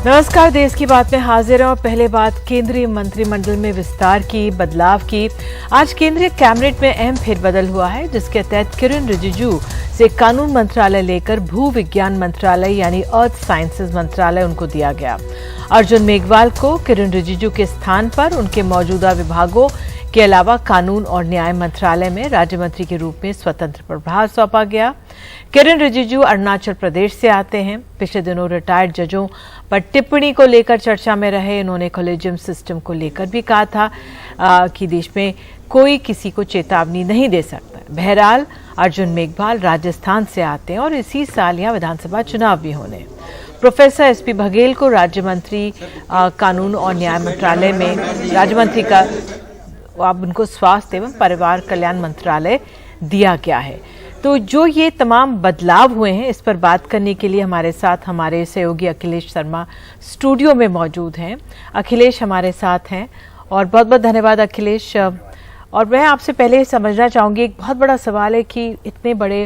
नमस्कार, देश की बात में हाजिर हैं और पहले बात केंद्रीय मंत्रिमंडल में विस्तार की, बदलाव की। आज केंद्रीय कैबिनेट में अहम फेरबदल हुआ है, जिसके तहत किरण रिजिजू से कानून मंत्रालय लेकर भू विज्ञान मंत्रालय यानी अर्थ साइंसेज मंत्रालय उनको दिया गया। अर्जुन मेघवाल को किरण रिजिजू के स्थान पर उनके मौजूदा विभागों के अलावा कानून और न्याय मंत्रालय में राज्य मंत्री के रूप में स्वतंत्र प्रभार सौंपा गया। किरण रिजिजू अरुणाचल प्रदेश से आते हैं। पिछले दिनों रिटायर्ड जजों पर टिप्पणी को लेकर चर्चा में रहे। इन्होंने कॉलेजियम सिस्टम को लेकर भी कहा था कि देश में कोई किसी को चेतावनी नहीं दे सकता। बहरहाल अर्जुन मेघवाल राजस्थान से आते हैं और इसी साल यहाँ विधानसभा चुनाव भी होने। प्रोफेसर एसपी बघेल को राज्य मंत्री कानून और न्याय मंत्रालय में राज्य मंत्री का अब उनको स्वास्थ्य एवं परिवार कल्याण मंत्रालय दिया गया है। तो जो ये तमाम बदलाव हुए हैं, इस पर बात करने के लिए हमारे साथ हमारे सहयोगी अखिलेश शर्मा स्टूडियो में मौजूद हैं। अखिलेश हमारे साथ हैं और बहुत बहुत धन्यवाद अखिलेश। और मैं आपसे पहले समझना चाहूंगी, एक बहुत बड़ा सवाल है कि इतने बड़े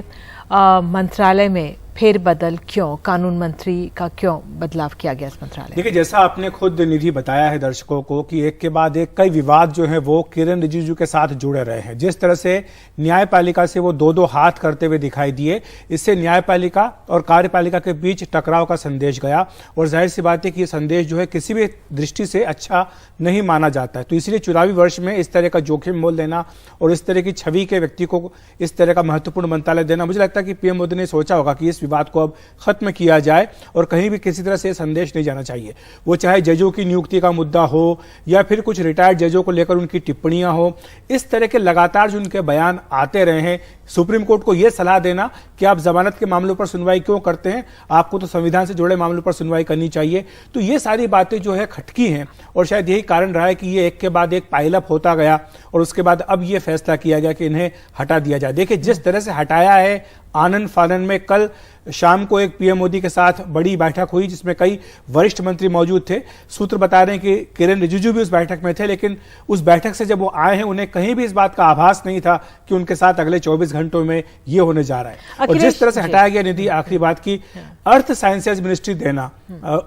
मंत्रालय में फेरबदल क्यों, कानून मंत्री का क्यों बदलाव किया गया इस मंत्रालय? देखिए, जैसा आपने खुद निधि बताया है दर्शकों को कि एक के बाद एक कई विवाद जो है वो किरण रिजिजू के साथ जुड़े रहे हैं। जिस तरह से न्यायपालिका से वो दो हाथ करते हुए दिखाई दिए, इससे न्यायपालिका और कार्यपालिका के बीच टकराव का संदेश गया और जाहिर सी बात है कि ये संदेश जो है किसी भी दृष्टि से अच्छा नहीं माना जाता है। तो इसलिए चुनावी वर्ष में इस तरह का जोखिम मोल देना और इस तरह की छवि के व्यक्ति को इस तरह का महत्वपूर्ण मंत्रालय देना, मुझे लगता है कि पीएम मोदी ने सोचा होगा कि इस विवाद को अब खत्म किया जाए और कहीं भी किसी तरह से संदेश नहीं जाना चाहिए। वो चाहे जजों की नियुक्ति का मुद्दा हो या फिर कुछ रिटायर्ड जजों को लेकर उनकी टिप्पणियां हो, इस तरह के लगातार जो उनके बयान आते रहे हैं, सुप्रीम कोर्ट को यह सलाह देना कि आप जमानत के मामलों पर सुनवाई क्यों करते हैं, आपको तो संविधान से जुड़े मामलों पर सुनवाई करनी चाहिए। तो ये सारी बातें जो है खटकी हैं और शायद यही कारण रहा है कि ये एक के बाद एक पाइलअप होता गया और उसके बाद अब ये फैसला किया गया कि इन्हें हटा दिया जाए। देखिए, जिस तरह से हटाया है आनंद फानन में, कल शाम को एक पीएम मोदी के साथ बड़ी बैठक हुई जिसमें कई वरिष्ठ मंत्री मौजूद थे। सूत्र बता रहे हैं कि किरण रिजिजू भी उस बैठक में थे, लेकिन उस बैठक से जब वो आए हैं उन्हें कहीं भी इस बात का आभास नहीं था कि उनके साथ अगले 24 घंटों में ये होने जा रहा है। और जिस तरह से हटाया गया निधि, आखिरी बात की अर्थ साइंसेज मिनिस्ट्री देना,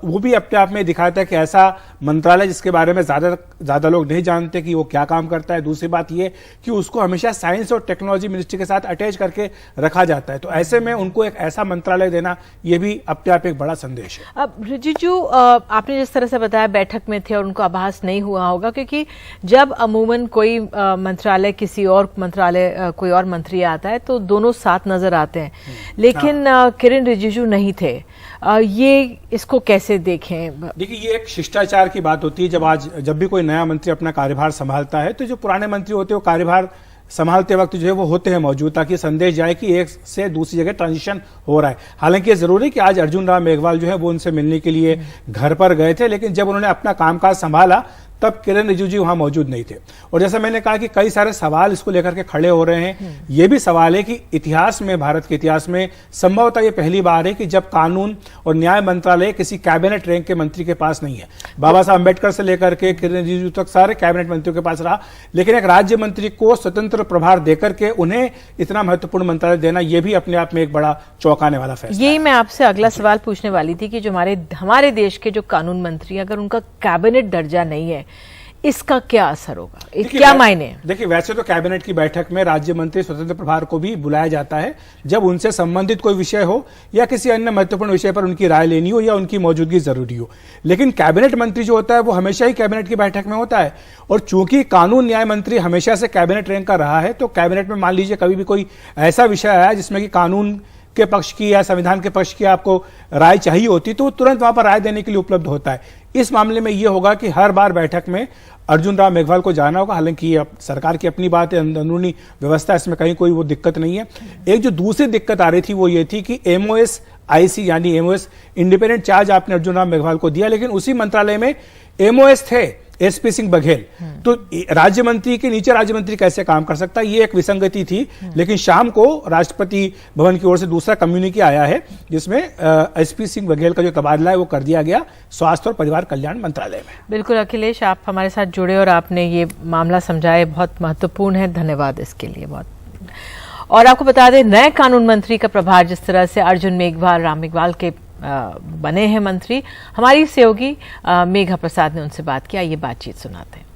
वो भी अपने आप में दिखाता है कि ऐसा मंत्रालय जिसके बारे में ज्यादा लोग नहीं जानते कि वो क्या काम करता है। दूसरी बात ये कि उसको हमेशा साइंस और टेक्नोलॉजी मिनिस्ट्री के साथ अटैच करके रखा जाता है। तो ऐसे में उनको एक ऐसा मंत्रालय देना, यह भी अपने आप एक बड़ा संदेश है। अब रिजिजू, आपने जिस तरह से बताया बैठक में थे और उनको आभास नहीं हुआ होगा, क्योंकि जब अमूमन कोई मंत्रालय किसी और मंत्रालय कोई और मंत्री आता है तो दोनों साथ नजर आते हैं, लेकिन किरण रिजिजू नहीं थे। ये इसको कैसे देखें? देखिए, ये एक शिष्टाचार की बात होती है। जब भी कोई नया मंत्री अपना कार्यभार संभालता है तो जो पुराने मंत्री होते हैं वो कार्यभार संभालते वक्त जो है वो होते हैं मौजूद, ताकि संदेश जाए कि एक से दूसरी जगह ट्रांजिशन हो रहा है। हालांकि ये जरूरी है कि आज अर्जुन राम मेघवाल जो है वो उनसे मिलने के लिए घर पर गए थे, लेकिन जब उन्होंने अपना कामकाज संभाला तब किरण रिजिजू वहां मौजूद नहीं थे। और जैसा मैंने कहा कि कई सारे सवाल इसको लेकर के खड़े हो रहे हैं। यह भी सवाल है कि इतिहास में, भारत के इतिहास में संभवतः ये पहली बार है कि जब कानून और न्याय मंत्रालय किसी कैबिनेट रैंक के मंत्री के पास नहीं है। बाबा साहब अम्बेडकर से लेकर के किरण रिजिजू तक सारे कैबिनेट मंत्रियों के पास रहा, लेकिन एक राज्य मंत्री को स्वतंत्र प्रभार देकर के उन्हें इतना महत्वपूर्ण मंत्रालय देना, यह भी अपने आप में एक बड़ा चौंकाने वाला फैसला। यही मैं आपसे अगला सवाल पूछने वाली थी कि जो हमारे देश के जो कानून मंत्री, अगर उनका कैबिनेट दर्जा नहीं है, इसका क्या असर होगा, क्या मायने? देखिए, वैसे तो कैबिनेट की बैठक में राज्य मंत्री स्वतंत्र प्रभार को भी बुलाया जाता है जब उनसे संबंधित कोई विषय हो या किसी अन्य महत्वपूर्ण विषय पर उनकी राय लेनी हो या उनकी मौजूदगी जरूरी हो। लेकिन कैबिनेट मंत्री जो होता है वो हमेशा ही कैबिनेट की बैठक में होता है। और चूंकि कानून न्याय मंत्री हमेशा से कैबिनेट रैंक का रहा है, तो कैबिनेट में मान लीजिए कभी भी कोई ऐसा विषय आया जिसमें कि कानून के पक्ष की या संविधान के पक्ष की आपको राय चाहिए होती, तो तुरंत वहां पर राय देने के लिए उपलब्ध होता है। इस मामले में यह होगा कि हर बार बैठक में अर्जुन राम मेघवाल को जाना होगा। हालांकि ये सरकार की अपनी बात है, अंदरूनी व्यवस्था, इसमें कहीं कोई वो दिक्कत नहीं है। एक जो दूसरी दिक्कत आ रही थी वो ये थी कि एमओएस आईसी यानी एमओएस इंडिपेंडेंट चार्ज आपने अर्जुन राम मेघवाल को दिया, लेकिन उसी मंत्रालय में एमओएस थे एसपी सिंह बघेल, तो राज्य मंत्री के नीचे राज्य मंत्री कैसे काम कर सकता है, ये एक विसंगति थी। लेकिन शाम को राष्ट्रपति भवन की ओर से दूसरा कम्युनिके आया है जिसमें एसपी सिंह बघेल का जो तबादला है वो कर दिया गया स्वास्थ्य और परिवार कल्याण मंत्रालय में। बिल्कुल अखिलेश, आप हमारे साथ जुड़े और आपने ये मामला समझाया, बहुत महत्वपूर्ण है, धन्यवाद इसके लिए बहुत। और आपको बता दें, नए कानून मंत्री का प्रभार जिस तरह से अर्जुन मेघवाल, राम मेघवाल के बने हैं मंत्री। हमारी सहयोगी मेघा प्रसाद ने उनसे बात किया, ये बातचीत सुनाते हैं।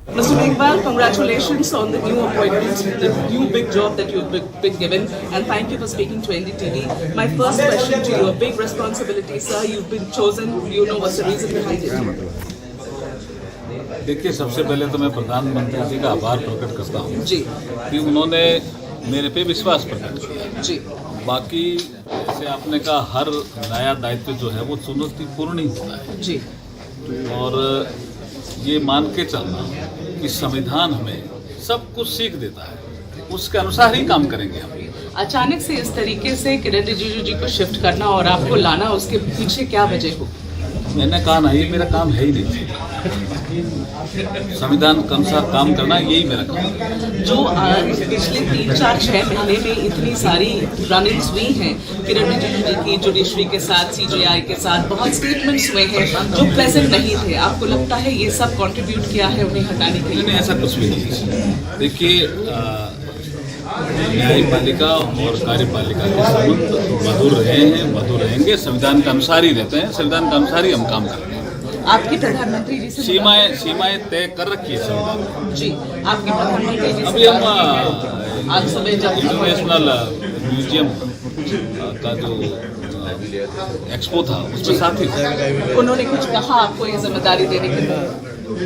Mr. Meghwal, congratulations on the new appointments, the new big job that you've been given, and thank you for speaking to NDTV. My first question to you, a big responsibility, sir. You've been chosen. You know what's the reason behind it? देखिए, सबसे पहले तो मैं प्रधानमंत्री जी का आभार प्रकट करता हूँ जी कि उन्होंने मेरे पे विश्वास प्रकट किया। जी बाकी जैसे आपने कहा, हर नया दायित्व जो है वो चुनौतीपूर्ण ही होता है जी और ये मान के चलना कि संविधान हमें सब कुछ सीख देता है, उसके अनुसार ही काम करेंगे हम। अचानक से इस तरीके से किरण रिजिजू जी को शिफ्ट करना और आपको लाना, उसके पीछे क्या वजह हो? मैंने कहा ना, ये मेरा काम है ही नहीं। संविधान के अनुसार काम करना यही मेरा काम है। जो पिछले 3-4-6 महीने में इतनी सारी रनिंग्स हुई हैं किरण रिजिजू जी की, जुडिशरी के साथ, सीजेआई के साथ बहुत स्टेटमेंट्स हुए हैं जो प्रेजेंट नहीं थे, आपको लगता है ये सब कंट्रीब्यूट किया है उन्हें हटाने के लिए? नहीं, ऐसा कुछ भी नहीं है। देखिए, न्यायपालिका और कार्यपालिका के संबंध मधुर रहे हैं, मधुर रहेंगे, संविधान के अनुसार ही रहते हैं, संविधान के अनुसार ही हम काम करते हैं। आपकी प्रधानमंत्री जी से सीमाएं तय कर रखी है संविधान ने। जी, आपके प्रधानमंत्री जी अभी हम आज सुबह जब इंटरनेशनल म्यूजियम का जो एक्सपो था उसमें साथ ही थे। उन्होंने कुछ कहा आपको ये जिम्मेदारी देने के लिए?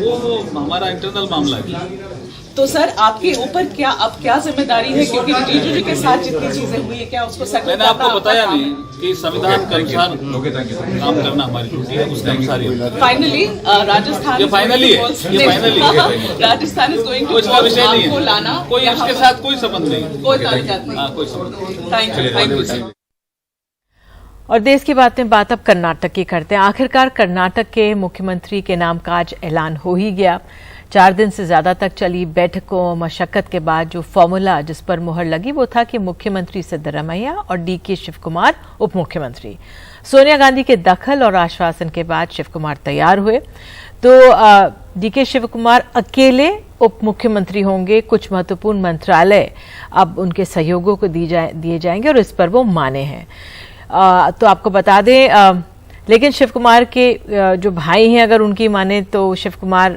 वो हमारा इंटरनल मामला है। तो सर, आपके ऊपर क्या जिम्मेदारी है, क्योंकि रिजिजू जी के साथ जितनी चीजें हुई है, क्या उसको सेटल मैंने करना आपको बताया आपका नहीं कि संविधान के अनुसार काम करना हमारी ड्यूटी है, उसके अनुसार ही। फाइनली राजस्थान ये फाइनली है, ये फाइनली है। राजस्थान इज गोइंग कोई इसका विषय नहीं आपको लाना, है, कोई इसके साथ कोई संबंध नहीं, कोई ताल्लुकात नहीं। हाँ, कोई संबंध नहीं। Thank you sir. और देश की बात अब कर्नाटक की करते हैं। आखिरकार कर्नाटक के मुख्यमंत्री के नाम का आज ऐलान हो ही गया। 4 दिन से ज्यादा तक चली बैठकों मशक्कत के बाद जो फॉर्मूला जिस पर मुहर लगी वो था कि मुख्यमंत्री सिद्धरामैया और डीके शिवकुमार उप मुख्यमंत्री। सोनिया गांधी के दखल और आश्वासन के बाद शिवकुमार तैयार हुए, तो डीके शिवकुमार अकेले उप मुख्यमंत्री होंगे। कुछ महत्वपूर्ण मंत्रालय अब उनके सहयोगियों को दिए जाएंगे और इस पर वो माने हैं। तो आपको बता दें, लेकिन शिवकुमार के जो भाई हैं, अगर उनकी माने तो शिवकुमार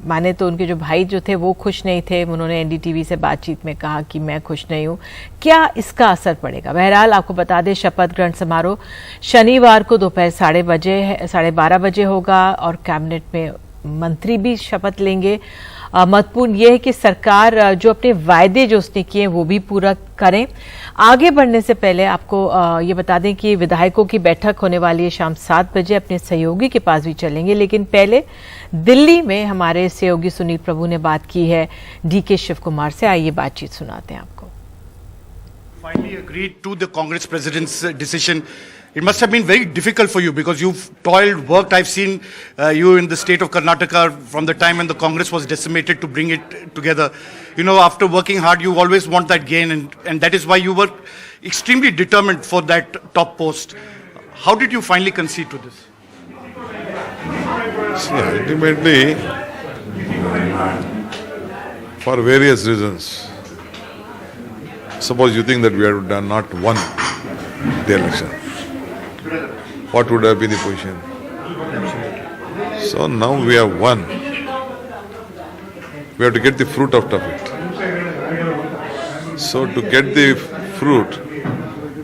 माने तो उनके जो भाई जो थे वो खुश नहीं थे। उन्होंने एनडीटीवी से बातचीत में कहा कि मैं खुश नहीं हूं। क्या इसका असर पड़ेगा? बहरहाल आपको बता दें, शपथ ग्रहण समारोह शनिवार को दोपहर 12:30 बजे होगा और कैबिनेट में मंत्री भी शपथ लेंगे। महत्वपूर्ण यह है कि सरकार जो अपने वायदे जो उसने किए वो भी पूरा करें। आगे बढ़ने से पहले आपको ये बता दें कि विधायकों की बैठक होने वाली है शाम 7 बजे। अपने सहयोगी के पास भी चलेंगे, लेकिन पहले दिल्ली में हमारे सहयोगी सुनील प्रभु ने बात की है डीके शिवकुमार से। आइए बातचीत सुनाते हैं आपको। Finally agreed to the Congress president's decision. It must have been very difficult for you because you've toiled, worked. I've seen you in the state of Karnataka from the time when the Congress was decimated to bring it together. You know, after working hard, you always want that gain, and that is why you were extremely determined for that top post. How did you finally concede to this? See, ultimately, for various reasons, suppose you think that we have done not won the election, what would have been the position? So now we have won. We have to get the fruit out of it. So to get the fruit,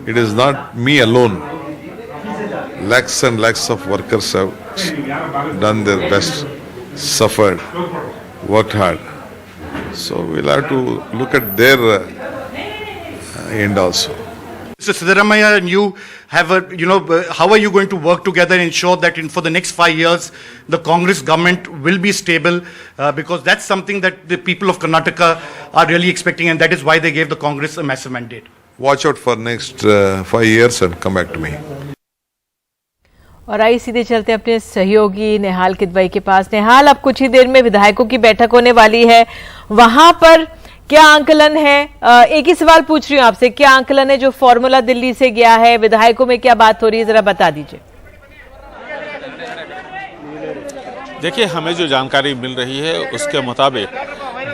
it is not me alone. Lakhs and lakhs of workers have done their best, suffered, worked hard. So we'll have to look at their end also. Mr. Siddaramaiah and you have how are you going to work together and ensure that for the next 5 years, the Congress government will be stable? Because that's something that the people of Karnataka are really expecting, and that is why they gave the Congress a massive mandate. Watch out for next 5 years and come back to me. और आइए सीधे चलते हैं अपने सहयोगी नेहाल किदवई के पास। नेहाल, अब कुछ ही देर में विधायकों की बैठक होने वाली है, वहां पर क्या आंकलन है? एक ही सवाल पूछ रही हूं आपसे, क्या आंकलन है जो फॉर्मूला दिल्ली से गया है? विधायकों में क्या बात हो रही है, जरा बता दीजिए। देखिए, हमें जो जानकारी मिल रही है उसके मुताबिक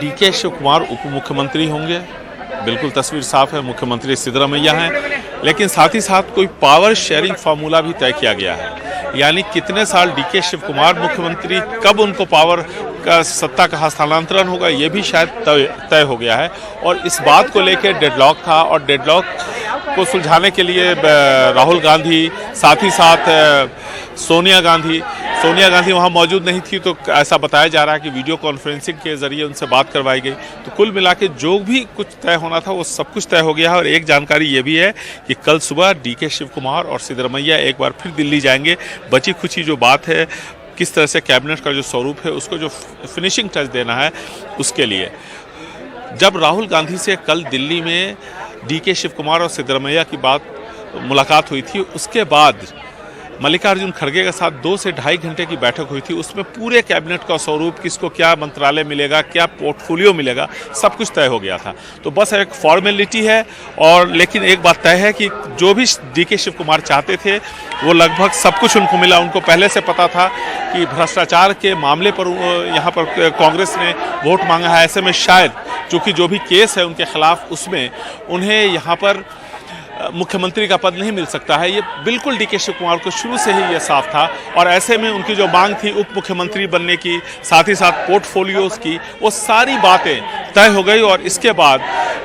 डीके शिवकुमार उप मुख्यमंत्री होंगे। बिल्कुल तस्वीर साफ है, मुख्यमंत्री सिद्धरामैया हैं। लेकिन साथ ही साथ कोई पावर शेयरिंग फार्मूला भी तय किया गया है, यानी कितने साल डीके शिव कुमार मुख्यमंत्री, कब उनको पावर का सत्ता का हस्तांतरण होगा, ये भी शायद तय हो गया है। और इस बात को लेकर डेडलॉक था, और डेडलॉक को सुलझाने के लिए राहुल गांधी, साथ ही साथ सोनिया गांधी वहाँ मौजूद नहीं थी, तो ऐसा बताया जा रहा है कि वीडियो कॉन्फ्रेंसिंग के जरिए उनसे बात करवाई गई। तो कुल मिला के जो भी कुछ तय होना था वो सब कुछ तय हो गया है। और एक जानकारी ये भी है कि कल सुबह डीके शिव कुमार और सिद्धरमैया एक बार फिर दिल्ली जाएंगे। बची खुची जो बात है, किस तरह से कैबिनेट का जो स्वरूप है उसको जो फिनिशिंग टच देना है, उसके लिए जब राहुल गांधी से कल दिल्ली में डीके शिव कुमार और सिद्धरमैया की मुलाकात हुई थी, उसके बाद मल्लिकार्जुन खड़गे के साथ 2 से ढाई घंटे की बैठक हुई थी। उसमें पूरे कैबिनेट का स्वरूप, किसको क्या मंत्रालय मिलेगा, क्या पोर्टफोलियो मिलेगा, सब कुछ तय हो गया था। तो बस एक फॉर्मेलिटी है। और लेकिन एक बात तय है कि जो भी डीके शिव कुमार चाहते थे वो लगभग सब कुछ उनको मिला। उनको पहले से पता था कि भ्रष्टाचार के मामले पर यहाँ पर कांग्रेस ने वोट मांगा है। ऐसे में शायद चूँकि जो भी केस है उनके खिलाफ, उसमें उन्हें यहाँ पर मुख्यमंत्री का पद नहीं मिल सकता है। ये बिल्कुल डीके शिव कुमार को शुरू से ही ये साफ था। और ऐसे में उनकी जो मांग थी उप मुख्यमंत्री बनने की, साथ ही साथ पोर्टफोलियोज की, वो सारी बातें तय हो गई। और इसके बाद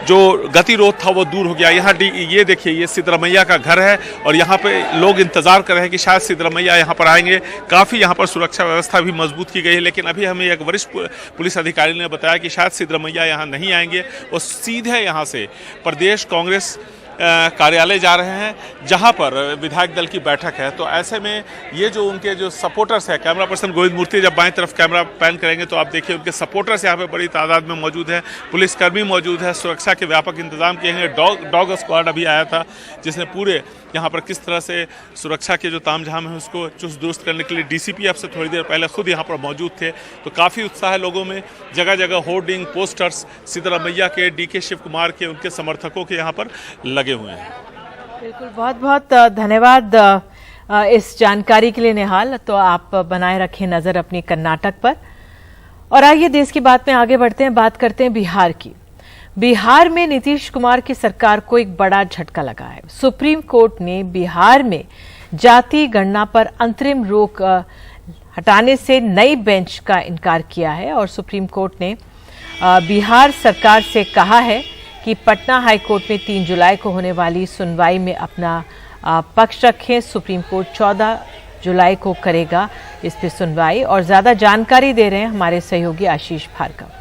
जो गतिरोध था वो दूर हो गया। यहाँ ये देखिए, ये सिद्धरमैया का घर है और यहाँ पे लोग इंतजार कर रहे हैं कि शायद सिद्धरमैया यहाँ पर आएंगे। काफ़ी यहाँ पर सुरक्षा व्यवस्था भी मजबूत की गई है। लेकिन अभी हमें एक वरिष्ठ पुलिस अधिकारी ने बताया कि शायद सिद्धरमैया यहाँ नहीं आएंगे, वो सीधे यहाँ से प्रदेश कांग्रेस कार्यालय जा रहे हैं, जहां पर विधायक दल की बैठक है। तो ऐसे में ये जो उनके जो सपोर्टर्स हैं, कैमरा पर्सन गोविंद मूर्ति जब बाएं तरफ कैमरा पैन करेंगे तो आप देखिए उनके सपोर्टर्स यहाँ पे बड़ी तादाद में मौजूद हैं, पुलिसकर्मी मौजूद है, सुरक्षा के व्यापक इंतजाम किए हैं। डॉग स्क्वाड अभी आया था, जिसने पूरे यहाँ पर किस तरह से सुरक्षा के जो तामझाम है उसको चुस्त दुरुस्त करने के लिए डीसीपी अब से थोड़ी देर पहले खुद यहाँ पर मौजूद थे। तो काफ़ी उत्साह है लोगों में, जगह जगह होर्डिंग, पोस्टर्स सिद्धरमैया के, डीके शिव कुमार के, उनके समर्थकों के यहाँ पर लगे हुए हैं। बिल्कुल, बहुत बहुत धन्यवाद इस जानकारी के लिए निहाल। तो आप बनाए रखें नजर अपनी कर्नाटक पर। और आइए देश की बात में आगे बढ़ते हैं, बात करते हैं बिहार की। बिहार में नीतीश कुमार की सरकार को एक बड़ा झटका लगा है। सुप्रीम कोर्ट ने बिहार में जाति गणना पर अंतरिम रोक हटाने से नई बेंच का इनकार किया है। और सुप्रीम कोर्ट ने बिहार सरकार से कहा है कि पटना हाईकोर्ट में 3 जुलाई को होने वाली सुनवाई में अपना पक्ष रखें। सुप्रीम कोर्ट 14 जुलाई को करेगा इस पर सुनवाई। और ज्यादा जानकारी दे रहे हैं हमारे सहयोगी आशीष भार्गव।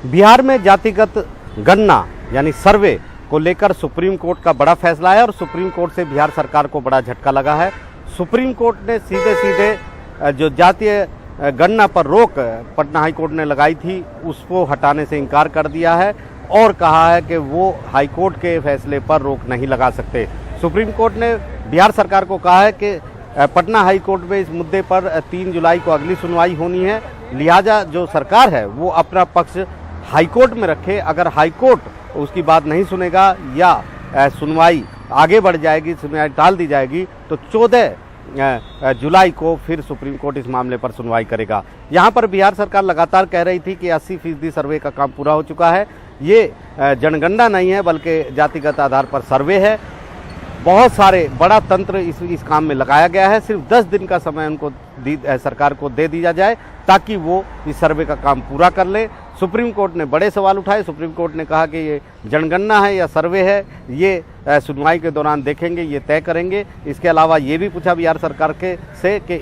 बिहार में जातिगत गणना यानी सर्वे को लेकर सुप्रीम कोर्ट का बड़ा फैसला है और सुप्रीम कोर्ट से बिहार सरकार को बड़ा झटका लगा है। सुप्रीम कोर्ट ने सीधे जो जातीय गणना पर रोक पटना हाईकोर्ट ने लगाई थी उसको हटाने से इनकार कर दिया है और कहा है कि वो हाईकोर्ट के फैसले पर रोक नहीं लगा सकते। सुप्रीम कोर्ट ने बिहार सरकार को कहा है कि पटना हाईकोर्ट में इस मुद्दे पर 3 जुलाई को अगली सुनवाई होनी है, लिहाजा जो सरकार है वो अपना पक्ष हाईकोर्ट में रखे। अगर हाईकोर्ट उसकी बात नहीं सुनेगा या सुनवाई आगे बढ़ जाएगी, सुनवाई टाल दी जाएगी, तो 14 जुलाई को फिर सुप्रीम कोर्ट इस मामले पर सुनवाई करेगा। यहाँ पर बिहार सरकार लगातार कह रही थी कि 80% सर्वे का काम पूरा हो चुका है। ये जनगणना नहीं है बल्कि जातिगत आधार पर सर्वे है। बहुत सारे बड़ा तंत्र इस काम में लगाया गया है। सिर्फ 10 दिन का समय उनको सरकार को दे दिया जाए ताकि वो इस सर्वे का काम पूरा कर ले। सुप्रीम कोर्ट ने बड़े सवाल उठाए। सुप्रीम कोर्ट ने कहा कि ये जनगणना है या सर्वे है, ये सुनवाई के दौरान देखेंगे, ये तय करेंगे। इसके अलावा ये भी पूछा बिहार सरकार से कि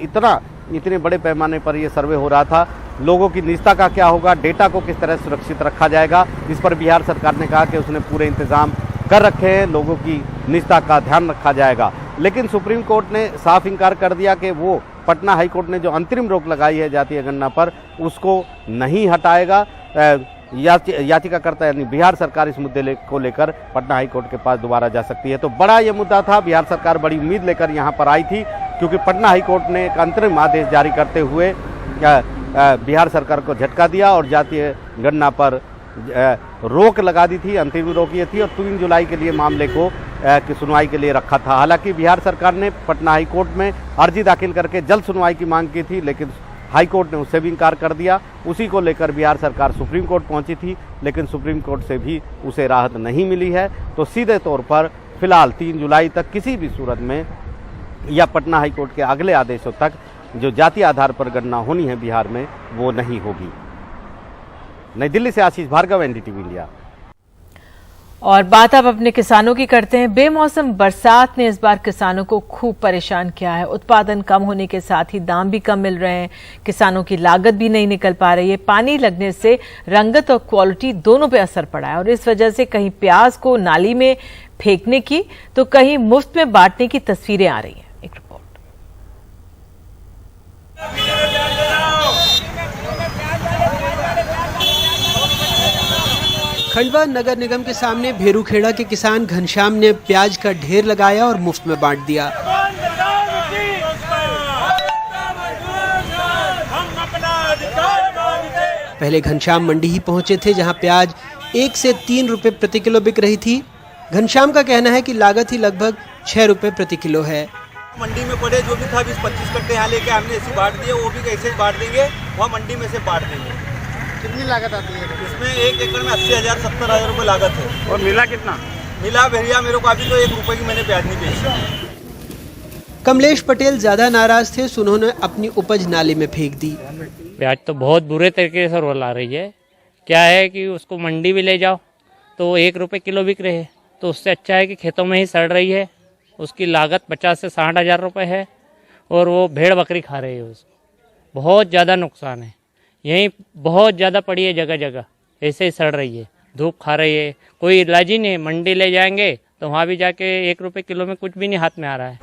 इतने बड़े पैमाने पर ये सर्वे हो रहा था, लोगों की निजता का क्या होगा, डेटा को किस तरह सुरक्षित रखा जाएगा। इस पर बिहार सरकार ने कहा कि उसने पूरे इंतजाम कर रखे हैं, लोगों की निजता का ध्यान रखा जाएगा। लेकिन सुप्रीम कोर्ट ने साफ इनकार कर दिया कि वो पटना हाईकोर्ट ने जो अंतरिम रोक लगाई है जातीय गणना पर उसको नहीं हटाएगा। याचिकाकर्ता यानी बिहार सरकार इस मुद्दे को लेकर पटना हाईकोर्ट के पास दोबारा जा सकती है। तो बड़ा ये मुद्दा था। बिहार सरकार बड़ी उम्मीद लेकर यहाँ पर आई थी क्योंकि पटना हाईकोर्ट ने एक अंतरिम आदेश जारी करते हुए बिहार सरकार को झटका दिया और जातीय गणना पर रोक लगा दी थी, अंतरिम रोक ये थी और 3 जुलाई के लिए मामले को की सुनवाई के लिए रखा था। हालांकि बिहार सरकार ने पटना हाईकोर्ट में अर्जी दाखिल करके जल्द सुनवाई की मांग की थी, लेकिन हाई कोर्ट ने उससे भी इनकार कर दिया। उसी को लेकर बिहार सरकार सुप्रीम कोर्ट पहुंची थी, लेकिन सुप्रीम कोर्ट से भी उसे राहत नहीं मिली है। तो सीधे तौर पर फिलहाल 3 जुलाई तक किसी भी सूरत में या पटना हाई कोर्ट के अगले आदेशों तक जो जाति आधार पर गणना होनी है बिहार में वो नहीं होगी। नई दिल्ली से आशीष भार्गव, एनडीटीवी इंडिया। और बात अब अपने किसानों की करते हैं। बेमौसम बरसात ने इस बार किसानों को खूब परेशान किया है। उत्पादन कम होने के साथ ही दाम भी कम मिल रहे हैं, किसानों की लागत भी नहीं निकल पा रही है। पानी लगने से रंगत और क्वालिटी दोनों पे असर पड़ा है और इस वजह से कहीं प्याज को नाली में फेंकने की तो कहीं मुफ्त में बांटने की तस्वीरें आ रही हैं। एक रिपोर्ट। खंडवा नगर निगम के सामने भेरूखेड़ा के किसान घनश्याम ने प्याज का ढेर लगाया और मुफ्त में बांट दिया। पहले घनश्याम मंडी ही पहुंचे थे, जहां प्याज 1 से 3 रुपए प्रति किलो बिक रही थी। घनश्याम का कहना है कि लागत ही लगभग 6 रुपए प्रति किलो है। मंडी में पड़े जो भी था 20-25 कट्टे यहाँ लेके हमने ऐसे बांट दिए, वो भी कैसे बांट देंगे, वहाँ मंडी में से बांट देंगे। कितनी लागत आती है इसमें? 1 एकड़ में 80,000-70,000 रुपये लागत है। और मिला कितना? मिला भैया मेरे को अभी तो 1 रुपए की मैंने प्याज नहीं बेची। कमलेश पटेल ज्यादा नाराज थे, सो उन्होंने अपनी उपज नाले में फेंक दी। प्याज तो बहुत बुरे तरीके से रोल आ रही है। क्या है कि उसको मंडी भी ले जाओ तो 1 रुपए किलो बिक रहे हैं, तो उससे अच्छा है कि खेतों में ही सड़ रही है। उसकी लागत 50 से 60 हज़ार रुपये है और वो भेड़ बकरी खा रही है उसको। बहुत ज़्यादा नुकसान है, यहीं बहुत ज़्यादा पड़ी है, जगह जगह ऐसे ही सड़ रही है, धूप खा रही है। कोई इलाज ही नहीं। मंडी ले जाएंगे तो वहाँ भी जाके 1 रुपए किलो में कुछ भी नहीं हाथ में आ रहा है।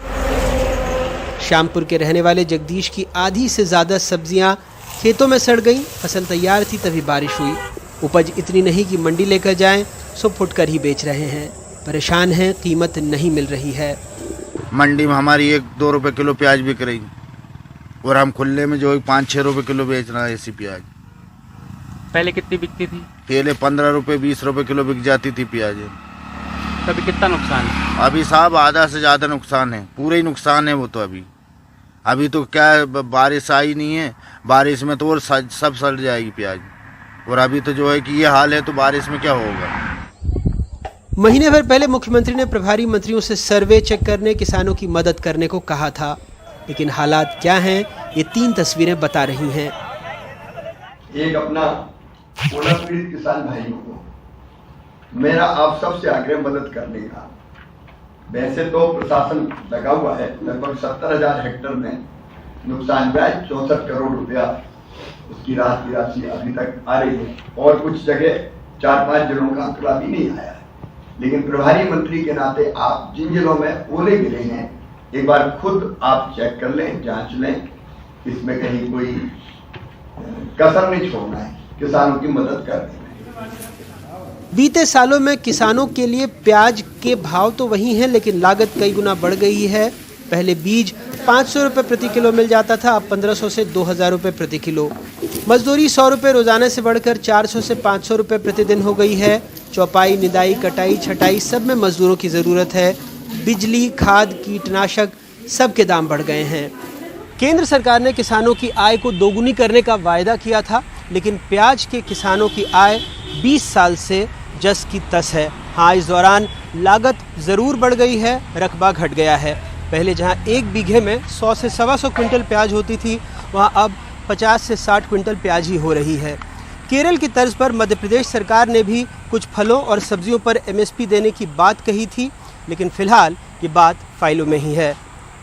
श्यामपुर के रहने वाले जगदीश की आधी से ज्यादा सब्जियां खेतों में सड़ गईं। फसल तैयार थी तभी बारिश हुई। उपज इतनी नहीं कि मंडी लेकर जाएं, सो फुटकर ही बेच रहे हैं। परेशान हैं, कीमत नहीं मिल रही है। मंडी में हमारी 1-2 रुपए किलो प्याज बिक रही और हम खुले में जो 5-6 रुपए किलो बेच रहे हैं ऐसी प्याज। पहले कितनी बिकती थी? पहले 15 रुपए 20 रुपए किलो बिक जाती थी प्याज। तभी कितना नुकसान है? अभी साहब आधा से ज़्यादा नुकसान है, पूरे ही नुकसान है वो तो। अभी तो क्या बारिश आई नहीं है, बारिश में तो और सब सड़ जाएगी प्याज। और अभी तो जो है कि ये हाल है तो बारिश में क्या होगा। महीने भर पहले मुख्यमंत्री ने प्रभारी मंत्रियों से सर्वे चेक करने, किसानों की मदद करने को कहा था, लेकिन हालात क्या हैं ये 3 तस्वीरें बता रही हैं। एक अपना पीड़ित किसान भाइयों को मेरा आप सबसे आग्रह मदद करने का। वैसे तो प्रशासन लगा हुआ है, लगभग 70,000 हेक्टेयर में नुकसान हुआ है, 64 करोड़ रुपया उसकी राहत की राशि अभी तक आ रही है और कुछ जगह 4-5 जिलों का आंकड़ा भी नहीं आया है। लेकिन प्रभारी मंत्री के नाते आप जिन जिलों में ओले गिरे हैं एक बार खुद आप चेक कर लें, जांच लें, इसमें कहीं कोई कसर नहीं छोड़ना है किसानों की मदद करने में। बीते सालों में किसानों के लिए प्याज के भाव तो वही हैं, लेकिन लागत कई गुना बढ़ गई है। पहले बीज 500 रुपये प्रति किलो मिल जाता था, अब 1500 से 2000 रुपये प्रति किलो। मजदूरी 100 रुपये रोजाना से बढ़कर 400 से 500 रुपये प्रतिदिन हो गई है। चौपाई, निदाई, कटाई, छटाई सब में मजदूरों की ज़रूरत है। बिजली, खाद, कीटनाशक सब के दाम बढ़ गए हैं। केंद्र सरकार ने किसानों की आय को दोगुनी करने का वायदा किया था, लेकिन प्याज के किसानों की आय 20 साल से जस की तस है। हाँ, इस दौरान लागत ज़रूर बढ़ गई है, रकबा घट गया है। पहले जहाँ 1 बीघे में 100 से 125 क्विंटल प्याज होती थी, वहाँ अब 50 से 60 क्विंटल प्याज ही हो रही है। केरल की तर्ज पर मध्य प्रदेश सरकार ने भी कुछ फलों और सब्जियों पर MSP देने की बात कही थी, लेकिन फिलहाल ये बात फाइलों में ही है।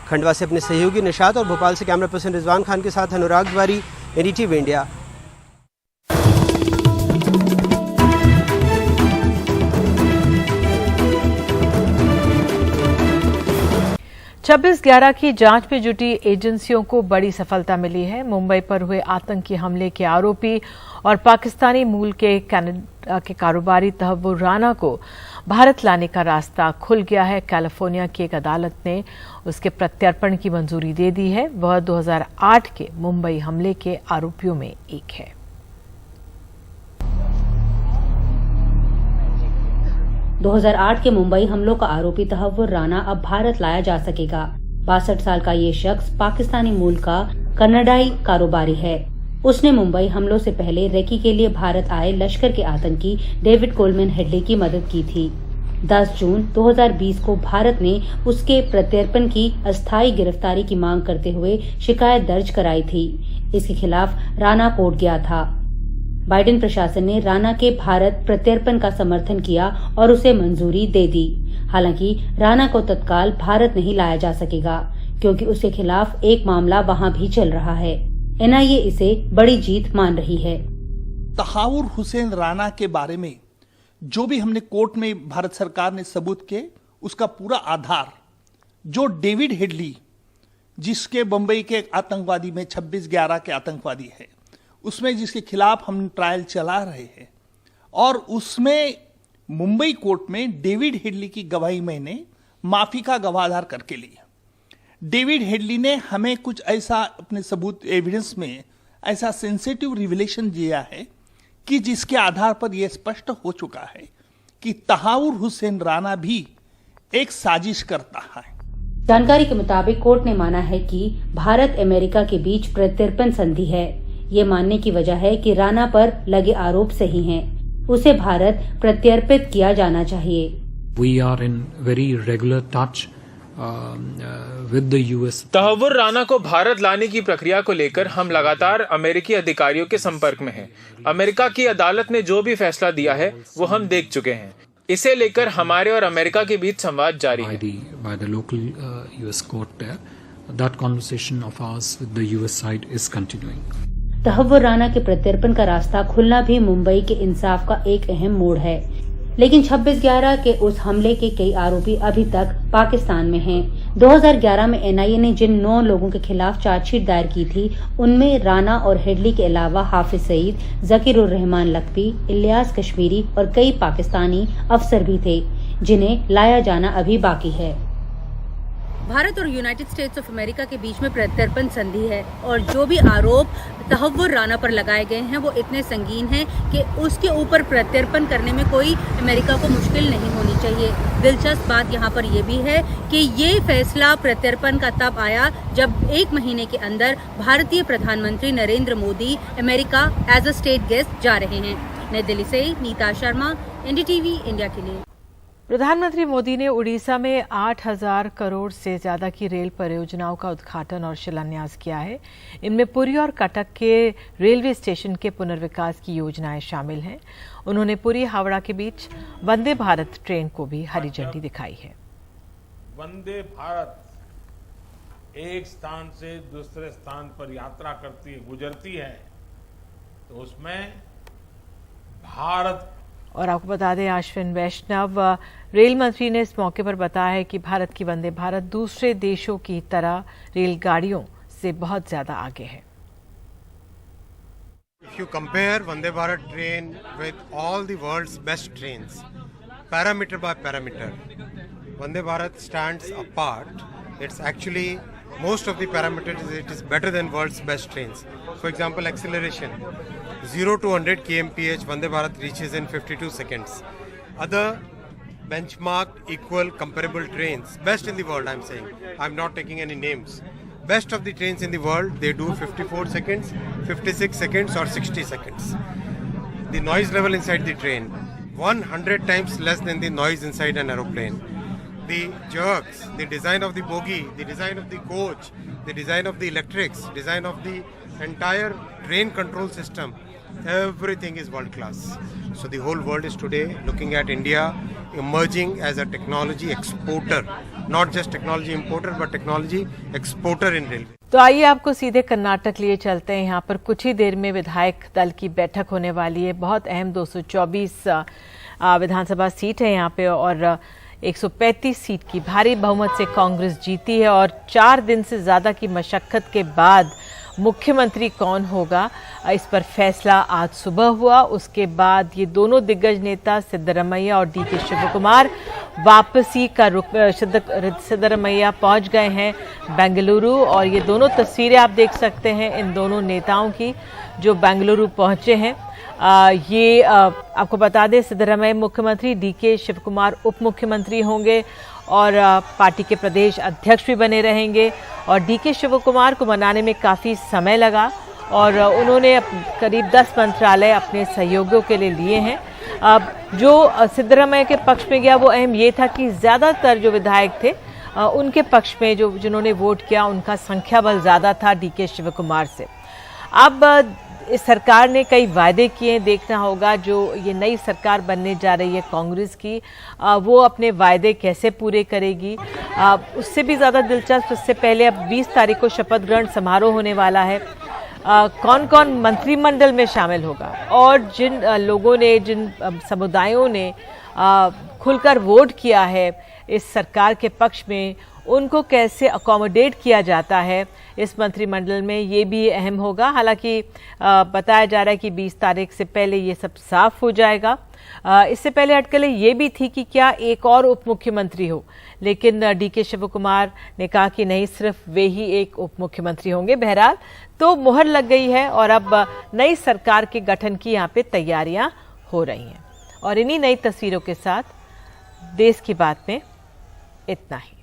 खंडवा से अपने सहयोगी निशात और भोपाल से कैमरा पर्सन रिजवान खान के साथ अनुराग द्वारी, NDTV इंडिया। 26/11 की जांच में जुटी एजेंसियों को बड़ी सफलता मिली है। मुंबई पर हुए आतंकी हमले के आरोपी और पाकिस्तानी मूल के कनाडा के कारोबारी तहव्वुर राना को भारत लाने का रास्ता खुल गया है। कैलिफोर्निया की एक अदालत ने उसके प्रत्यर्पण की मंजूरी दे दी है। वह 2008 के मुंबई हमले के आरोपियों में एक है। – 2008 के मुंबई हमलों का आरोपी तहव्वुर राना अब भारत लाया जा सकेगा। 62 साल का ये शख्स पाकिस्तानी मूल का कन्नडाई कारोबारी है। उसने मुंबई हमलों से पहले रेकी के लिए भारत आए लश्कर के आतंकी डेविड कोलमैन हेडली की मदद की थी। 10 जून 2020 को भारत ने उसके प्रत्यर्पण की अस्थायी गिरफ्तारी की मांग करते हुए शिकायत दर्ज कराई थी। इसके खिलाफ राणा कोर्ट गया था। बाइडेन प्रशासन ने राणा के भारत प्रत्यर्पण का समर्थन किया और उसे मंजूरी दे दी। हालांकि राणा को तत्काल भारत नहीं लाया जा सकेगा क्योंकि उसके खिलाफ एक मामला वहां भी चल रहा है। एनआईए इसे बड़ी जीत मान रही है। तहावुर हुसैन राणा के बारे में जो भी हमने कोर्ट में भारत सरकार ने सबूत के, उसका पूरा आधार जो डेविड हेडली, जिसके बंबई के आतंकवादी में 26/11 के आतंकवादी है, उसमें जिसके खिलाफ हम ट्रायल चला रहे हैं, और उसमें मुंबई कोर्ट में डेविड हेडली की गवाही मैंने माफी का गवाहधार करके ली। डेविड हेडली ने हमें कुछ ऐसा अपने सबूत एविडेंस में ऐसा सेंसिटिव रिविलेशन दिया है कि जिसके आधार पर यह स्पष्ट हो चुका है कि तहावुर हुसैन राणा भी एक साजिश करता है। जानकारी के मुताबिक कोर्ट ने माना है कि भारत अमेरिका के बीच प्रत्यर्पण संधि है। ये मानने की वजह है कि राणा पर लगे आरोप सही हैं। उसे भारत प्रत्यर्पित किया जाना चाहिए। We are in very regular touch with the US. Tahawwur Rana को भारत लाने की प्रक्रिया को लेकर हम लगातार अमेरिकी अधिकारियों के संपर्क में हैं। अमेरिका की अदालत ने जो भी फैसला दिया है वो हम देख चुके हैं। इसे लेकर हमारे और अमेरिका के बीच संवाद जारी है। By the local US court there, that conversation of ours with the US side is continuing. Tahawwur Rana के प्रत्यर्पण का रास्ता खुलना भी मुंबई के इंसाफ का एक अहम मोड़ है। लेकिन 26/11 के उस हमले के कई आरोपी अभी तक पाकिस्तान में हैं। 2011 में एनआईए ने जिन 9 लोगों के खिलाफ चार्जशीट दायर की थी, उनमें राणा और हेडली के अलावा हाफिज सईद, जकीरुर रहमान लखवी, इलियास कश्मीरी और कई पाकिस्तानी अफसर भी थे, जिन्हें लाया जाना अभी बाकी है। भारत और यूनाइटेड स्टेट्स ऑफ अमेरिका के बीच में प्रत्यर्पण संधि है और जो भी आरोप तहव्वुर राणा पर लगाए गए हैं वो इतने संगीन हैं कि उसके ऊपर प्रत्यर्पण करने में कोई अमेरिका को मुश्किल नहीं होनी चाहिए। दिलचस्प बात यहाँ पर यह भी है कि ये फैसला प्रत्यर्पण का तब आया जब 1 महीने के अंदर भारतीय प्रधानमंत्री Narendra Modi America as a state guest जा रहे हैं। नई दिल्ली से नीता शर्मा, एनडीटीवी इंडिया के लिए। प्रधानमंत्री मोदी ने उड़ीसा में 8,000 करोड़ से ज्यादा की रेल परियोजनाओं का उद्घाटन और शिलान्यास किया है। इनमें पुरी और कटक के रेलवे स्टेशन के पुनर्विकास की योजनाएं शामिल हैं। उन्होंने पुरी हावड़ा के बीच वंदे भारत ट्रेन को भी हरी झंडी दिखाई है। वंदे भारत एक स्थान से दूसरे स्थान पर यात्रा करती है, गुजरती है, तो उसमें भारत। और आपको बता दें, अश्विन वैष्णव रेल मंत्री ने इस मौके पर बताया है कि भारत की वंदे भारत दूसरे देशों की तरह रेलगाड़ियों से बहुत ज्यादा आगे है। If you compare Vande Bharat train with all the world's best trains, parameter by parameter, Vande Bharat stands apart. It's actually most of the parameters it is better than world's best trains. For example, acceleration 0 to 100 kmph Vande Bharat reaches in 52 seconds. Other benchmarked equal comparable trains, best in the world I'm saying, I'm not taking any names, best of the trains in the world, they do 54 seconds, 56 seconds or 60 seconds. The noise level inside the train 100 times less than the noise inside an aeroplane. The jerks, the design of the bogie, the design of the coach, the design of the electrics, design of the entire train control system, everything is world class. So the whole world is today looking at India emerging as a technology exporter, not just technology importer but technology exporter in railway. तो आइए आपको सीधे कर्नाटक लिए चलते हैं। यहाँ पर कुछ ही देर में विधायक दल की बैठक होने वाली है। बहुत अहम 224 विधानसभा सीट है यहाँ पे और 135 सीट की भारी बहुमत से कांग्रेस जीती है और 4 दिन से ज्यादा की मशक्कत के बाद मुख्यमंत्री कौन होगा इस पर फैसला आज सुबह हुआ। उसके बाद ये दोनों दिग्गज नेता सिद्धरमैया और डीके शिवकुमार वापसी का रुख, सिद्धरमैया पहुंच गए हैं बेंगलुरु और ये दोनों तस्वीरें आप देख सकते हैं इन दोनों नेताओं की जो बेंगलुरु पहुंचे हैं। आपको बता दें सिद्धरमैया मुख्यमंत्री, डीके शिवकुमार उप मुख्यमंत्री होंगे और पार्टी के प्रदेश अध्यक्ष भी बने रहेंगे। और डीके शिव कुमार को मनाने में काफ़ी समय लगा और उन्होंने करीब 10 मंत्रालय अपने सहयोगियों के लिए लिए हैं। अब जो सिद्धरामैया के पक्ष में गया वो अहम ये था कि ज़्यादातर जो विधायक थे उनके पक्ष में जिन्होंने वोट किया उनका संख्या बल ज़्यादा था डीके शिव कुमार से। अब इस सरकार ने कई वायदे किए, देखना होगा जो ये नई सरकार बनने जा रही है कांग्रेस की, वो अपने वायदे कैसे पूरे करेगी। उससे भी ज़्यादा दिलचस्प, उससे पहले अब 20 तारीख को शपथ ग्रहण समारोह होने वाला है। कौन कौन मंत्रिमंडल में शामिल होगा और जिन लोगों ने, जिन समुदायों ने खुलकर वोट किया है इस सरकार के पक्ष में, उनको कैसे अकोमोडेट किया जाता है इस मंत्रिमंडल में, ये भी अहम होगा। हालांकि बताया जा रहा है कि 20 तारीख से पहले ये सब साफ हो जाएगा। इससे पहले अटकलें ये भी थी कि क्या एक और उप मुख्यमंत्री हो, लेकिन डीके शिव कुमार ने कहा कि नहीं, सिर्फ वे ही एक उप मुख्यमंत्री होंगे। बहरहाल तो मुहर लग गई है और अब नई सरकार के गठन की यहाँ पे तैयारियां हो रही हैं। और इन्हीं नई तस्वीरों के साथ देश की बात में इतना ही।